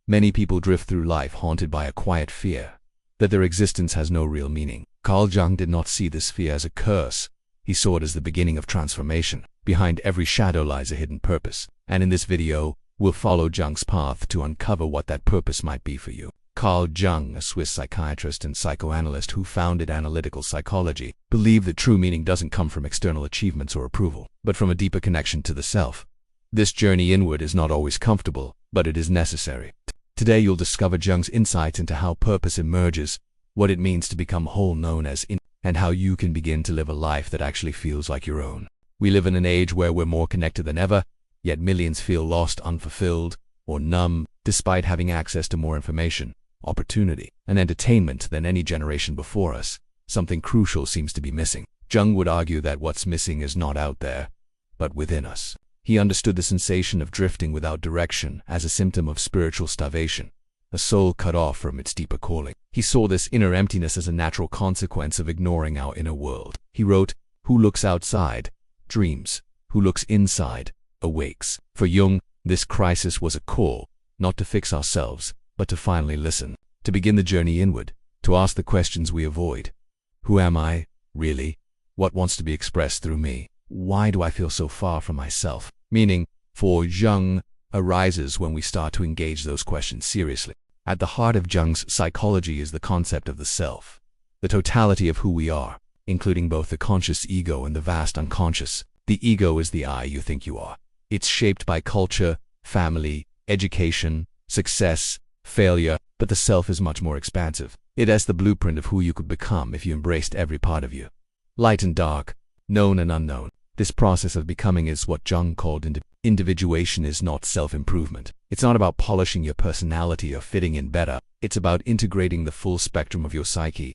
Many people drift through life haunted by a quiet fear that their existence has no real meaning. Carl Jung did not see this fear as a curse. He saw it as the beginning of transformation. Behind every shadow lies a hidden purpose, and in this video, we'll follow Jung's path to uncover what that purpose might be for you. Carl Jung, a Swiss psychiatrist and psychoanalyst who founded analytical psychology, believed that true meaning doesn't come from external achievements or approval, but from a deeper connection to the self. This journey inward is not always comfortable, but it is necessary. Today you'll discover Jung's insights into how purpose emerges, what it means to become whole known as and how you can begin to live a life that actually feels like your own. We live in an age where we're more connected than ever, yet millions feel lost, unfulfilled, or numb, despite having access to more information, opportunity, and entertainment than any generation before us. Something crucial seems to be missing. Jung would argue that what's missing is not out there, but within us. He understood the sensation of drifting without direction as a symptom of spiritual starvation, a soul cut off from its deeper calling. He saw this inner emptiness as a natural consequence of ignoring our inner world. He wrote, "Who looks outside dreams, who looks inside awakes." For Jung, this crisis was a call, not to fix ourselves, but to finally listen, to begin the journey inward, to ask the questions we avoid. Who am I, really? What wants to be expressed through me? Why do I feel so far from myself? Meaning, for Jung, arises when we start to engage those questions seriously. At the heart of Jung's psychology is the concept of the self, the totality of who we are, including both the conscious ego and the vast unconscious. The ego is the I you think you are. It's shaped by culture, family, education, success, failure, but the self is much more expansive. It has the blueprint of who you could become if you embraced every part of you. Light and dark, known and unknown. This process of becoming is what Jung called individuation. Is not self-improvement. It's not about polishing your personality or fitting in better. It's about integrating the full spectrum of your psyche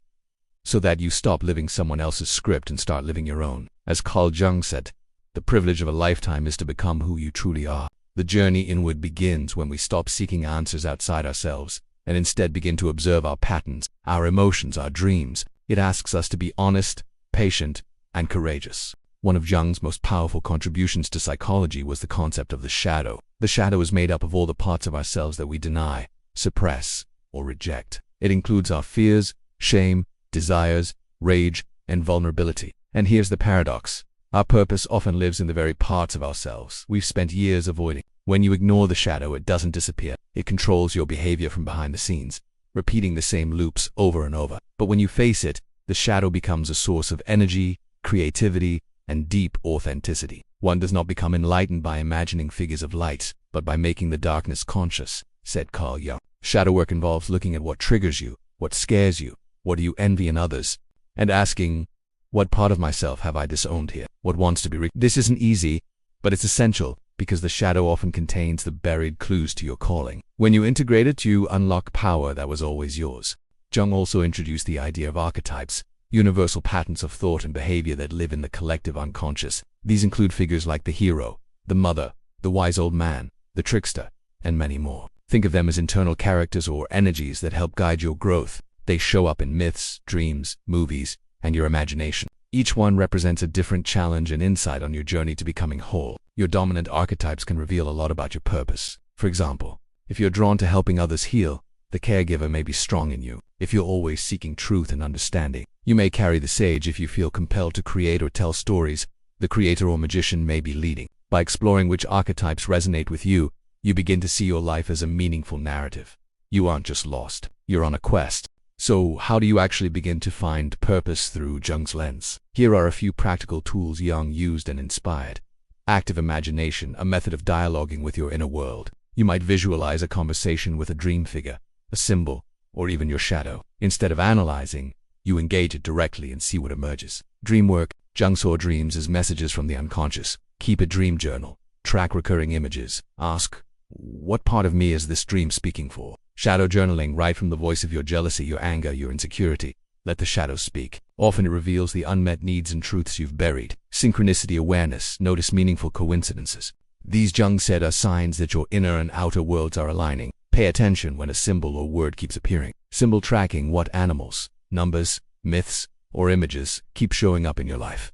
so that you stop living someone else's script and start living your own. As Carl Jung said, the privilege of a lifetime is to become who you truly are. The journey inward begins when we stop seeking answers outside ourselves and instead begin to observe our patterns, our emotions, our dreams. It asks us to be honest, patient, and courageous. One of Jung's most powerful contributions to psychology was the concept of the shadow. The shadow is made up of all the parts of ourselves that we deny, suppress, or reject. It includes our fears, shame, desires, rage, and vulnerability. And here's the paradox. Our purpose often lives in the very parts of ourselves we've spent years avoiding. When you ignore the shadow, it doesn't disappear. It controls your behavior from behind the scenes, repeating the same loops over and over. But when you face it, the shadow becomes a source of energy, creativity, and deep authenticity. One does not become enlightened by imagining figures of light, but by making the darkness conscious, said Carl Jung. Shadow work involves looking at what triggers you, what scares you, what do you envy in others, and asking, what part of myself have I disowned here? What wants to be This isn't easy, but it's essential, because the shadow often contains the buried clues to your calling. When you integrate it, you unlock power that was always yours. Jung also introduced the idea of archetypes, universal patterns of thought and behavior that live in the collective unconscious. These include figures like the hero, the mother, the wise old man, the trickster, and many more. Think of them as internal characters or energies that help guide your growth. They show up in myths, dreams, movies, and your imagination. Each one represents a different challenge and insight on your journey to becoming whole. Your dominant archetypes can reveal a lot about your purpose. For example, if you're drawn to helping others heal, the caregiver may be strong in you. If you're always seeking truth and understanding, you may carry the sage. If you feel compelled to create or tell stories, the creator or magician may be leading. By exploring which archetypes resonate with you, you begin to see your life as a meaningful narrative. You aren't just lost, you're on a quest. So how do you actually begin to find purpose through Jung's lens? Here are a few practical tools Jung used and inspired. Active imagination, a method of dialoguing with your inner world. You might visualize a conversation with a dream figure, a symbol, or even your shadow. Instead of analyzing, you engage it directly and see what emerges. Dreamwork. Jung saw dreams as messages from the unconscious. Keep a dream journal. Track recurring images. Ask, what part of me is this dream speaking for? Shadow journaling. Write from the voice of your jealousy, your anger, your insecurity. Let the shadow speak. Often it reveals the unmet needs and truths you've buried. Synchronicity awareness. Notice meaningful coincidences. These, Jung said, are signs that your inner and outer worlds are aligning. Pay attention when a symbol or word keeps appearing. Symbol tracking. What animals, numbers, myths, or images keep showing up in your life?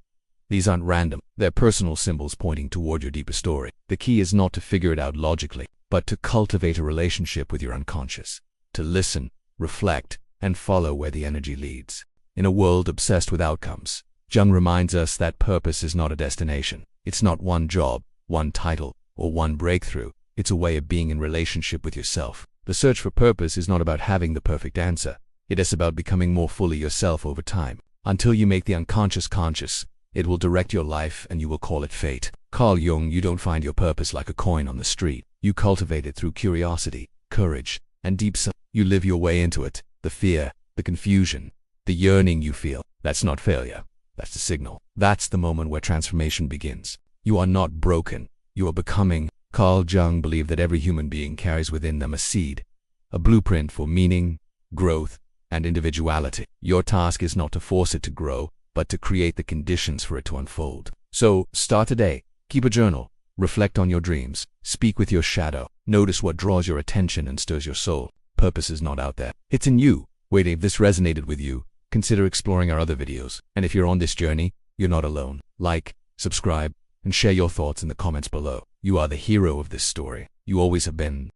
These aren't random. They're personal symbols pointing toward your deeper story. The key is not to figure it out logically, but to cultivate a relationship with your unconscious, to listen, reflect, and follow where the energy leads. In a world obsessed with outcomes, Jung reminds us that purpose is not a destination. It's not one job, one title, or one breakthrough. It's a way of being in relationship with yourself. The search for purpose is not about having the perfect answer. It is about becoming more fully yourself over time. Until you make the unconscious conscious, it will direct your life and you will call it fate. Carl Jung, you don't find your purpose like a coin on the street. You cultivate it through curiosity, courage, and deep self. You live your way into it. The fear, the confusion, the yearning you feel. That's not failure. That's the signal. That's the moment where transformation begins. You are not broken. You are becoming. Carl Jung believed that every human being carries within them a seed, a blueprint for meaning, growth, and individuality. Your task is not to force it to grow, but to create the conditions for it to unfold. So, start today. Keep a journal. Reflect on your dreams. Speak with your shadow. Notice what draws your attention and stirs your soul. Purpose is not out there. It's in you. Wait, if this resonated with you, consider exploring our other videos. And if you're on this journey, you're not alone. Like, subscribe, and share your thoughts in the comments below. You are the hero of this story. You always have been.